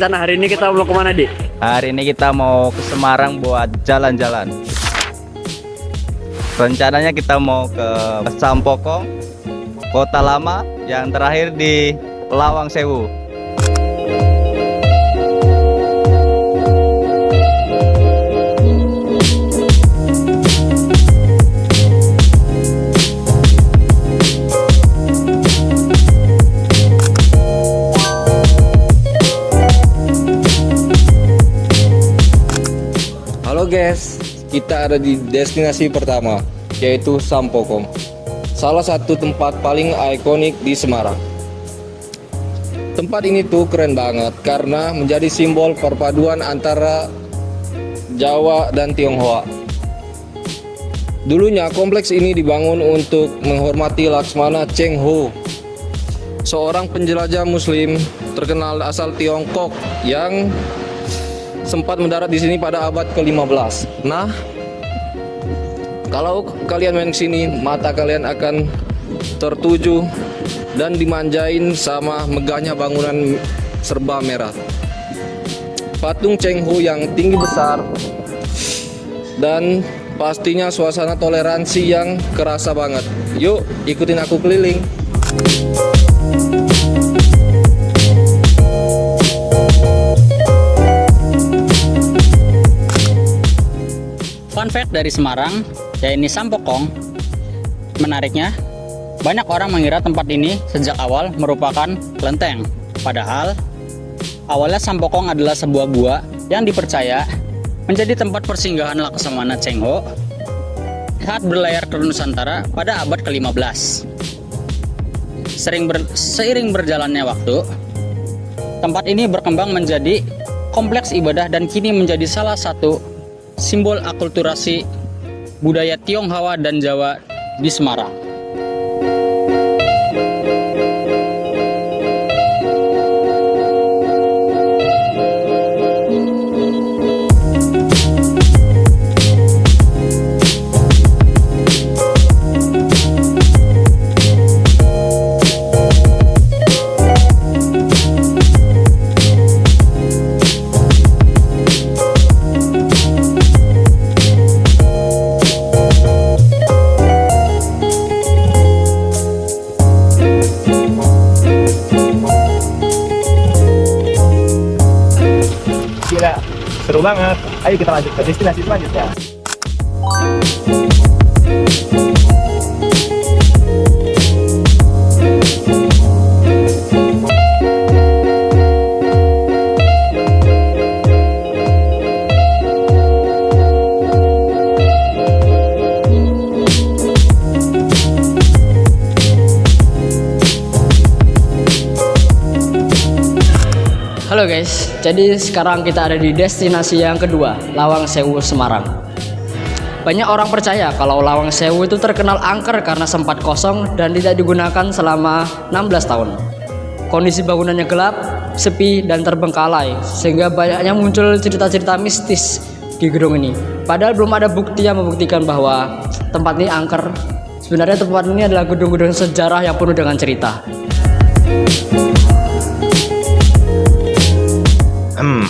rencana hari ini kita mau kemana, Dik? Hari ini kita mau ke Semarang buat jalan-jalan. Rencananya kita mau ke Sampokong, Kota Lama, yang terakhir di Lawang Sewu. Halo guys, kita ada di destinasi pertama, yaitu Sampokong, salah satu tempat paling ikonik di Semarang. Tempat ini tuh keren banget karena menjadi simbol perpaduan antara Jawa dan Tionghoa. Dulunya kompleks ini dibangun untuk menghormati Laksmana Cheng Ho, seorang penjelajah muslim terkenal asal Tiongkok yang sempat mendarat di sini pada abad ke-15. Nah, kalau kalian main ke sini, mata kalian akan tertuju dan dimanjain sama megahnya bangunan serba merah. Patung Cheng Ho yang tinggi besar dan pastinya suasana toleransi yang kerasa banget. Yuk, ikutin aku keliling. Fun fact dari Semarang, yaitu Sampokong. Menariknya, banyak orang mengira tempat ini sejak awal merupakan kelenteng. Padahal, awalnya Sampokong adalah sebuah gua yang dipercaya menjadi tempat persinggahan Laksamana Cheng Ho saat berlayar ke Nusantara pada abad ke-15. Seiring berjalannya waktu, tempat ini berkembang menjadi kompleks ibadah dan kini menjadi salah satu simbol akulturasi budaya Tionghoa dan Jawa di Semarang. Gila, seru banget. Ayo kita lanjut ke destinasi selanjutnya. Halo guys, jadi sekarang kita ada di destinasi yang kedua, Lawang Sewu, Semarang. Banyak orang percaya kalau Lawang Sewu itu terkenal angker karena sempat kosong dan tidak digunakan selama 16 tahun. Kondisi bangunannya gelap, sepi, dan terbengkalai, sehingga banyaknya muncul cerita-cerita mistis di gedung ini. Padahal belum ada bukti yang membuktikan bahwa tempat ini angker. Sebenarnya tempat ini adalah gedung-gedung sejarah yang penuh dengan cerita.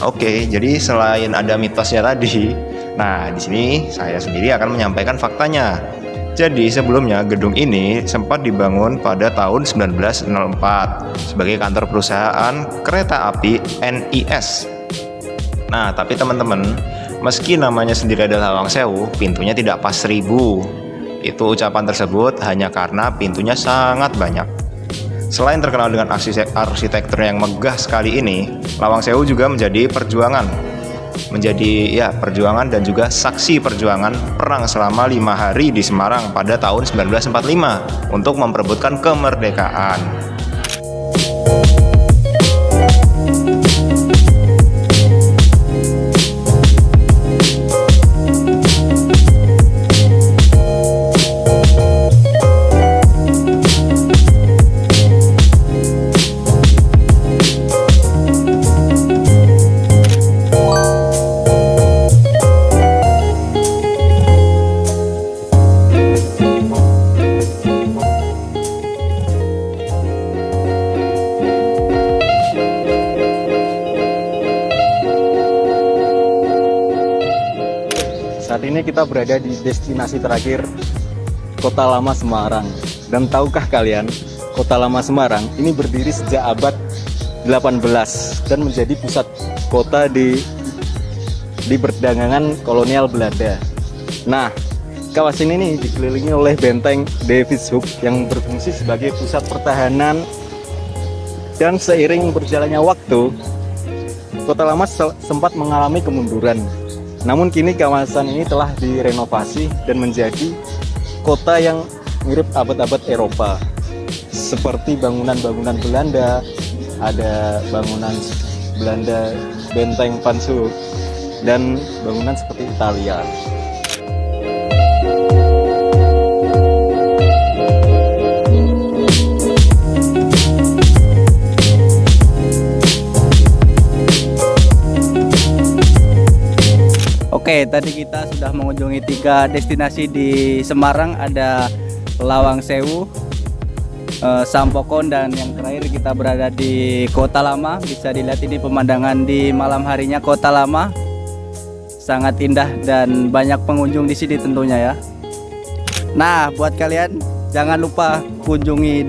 Oke, jadi selain ada mitosnya tadi, nah di sini saya sendiri akan menyampaikan faktanya. Jadi sebelumnya gedung ini sempat dibangun pada tahun 1904 sebagai kantor perusahaan kereta api NIS. Nah, tapi teman-teman, meski namanya sendiri adalah Lawang Sewu, pintunya tidak pas 1000. Itu ucapan tersebut hanya karena pintunya sangat banyak. Selain terkenal dengan arsitektur yang megah sekali ini, Lawang Sewu juga menjadi perjuangan dan juga saksi perjuangan perang selama 5 hari di Semarang pada tahun 1945 untuk memperebutkan kemerdekaan. kita berada di destinasi terakhir, Kota Lama Semarang. Dan tahukah kalian, Kota Lama Semarang ini berdiri sejak abad 18 dan menjadi pusat kota di perdagangan kolonial Belanda. Nah, kawasan ini dikelilingi oleh benteng Davidshoek yang berfungsi sebagai pusat pertahanan. Dan seiring berjalannya waktu, Kota Lama sempat mengalami kemunduran. Namun kini kawasan ini telah direnovasi dan menjadi kota yang mirip abad-abad Eropa. Seperti bangunan-bangunan Belanda, ada bangunan Belanda Benteng Van Zoek, dan bangunan seperti Italia. Oke, tadi kita sudah mengunjungi 3 destinasi di Semarang, ada Lawang Sewu, Sampokong, dan yang terakhir kita berada di Kota Lama. Bisa dilihat ini pemandangan di malam harinya Kota Lama, sangat indah dan banyak pengunjung di sini tentunya ya. Nah, buat kalian jangan lupa kunjungi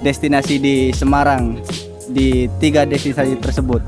destinasi di Semarang di 3 destinasi tersebut.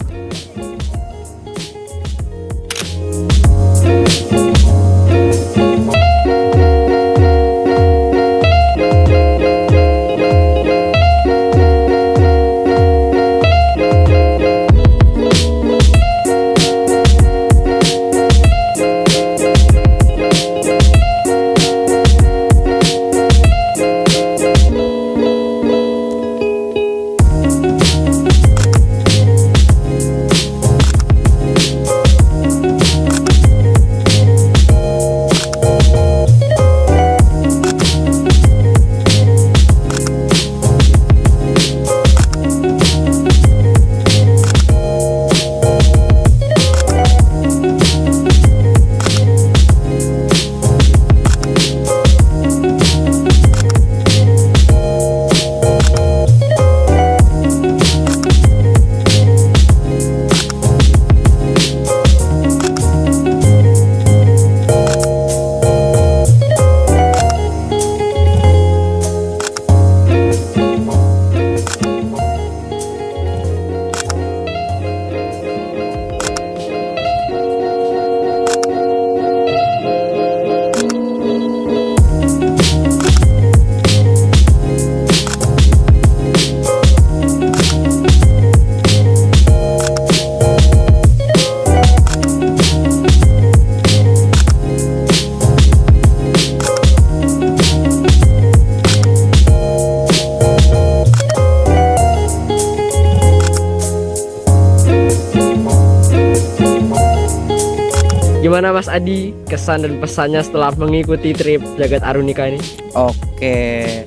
Gimana Mas Adi, kesan dan pesannya setelah mengikuti trip Jagat Arunika ini? Oke,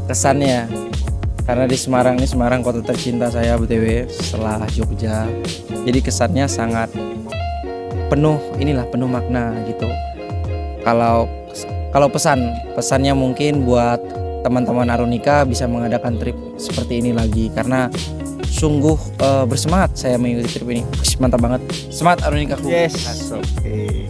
kesannya karena di Semarang ini, Semarang kota tercinta saya BTW setelah Jogja. Jadi kesannya sangat penuh makna gitu. Kalau pesannya mungkin buat teman-teman Arunika bisa mengadakan trip seperti ini lagi karena sungguh bersemangat saya mengikuti trip ini. Mantap banget. Semangat Arunika. Yes. Oke.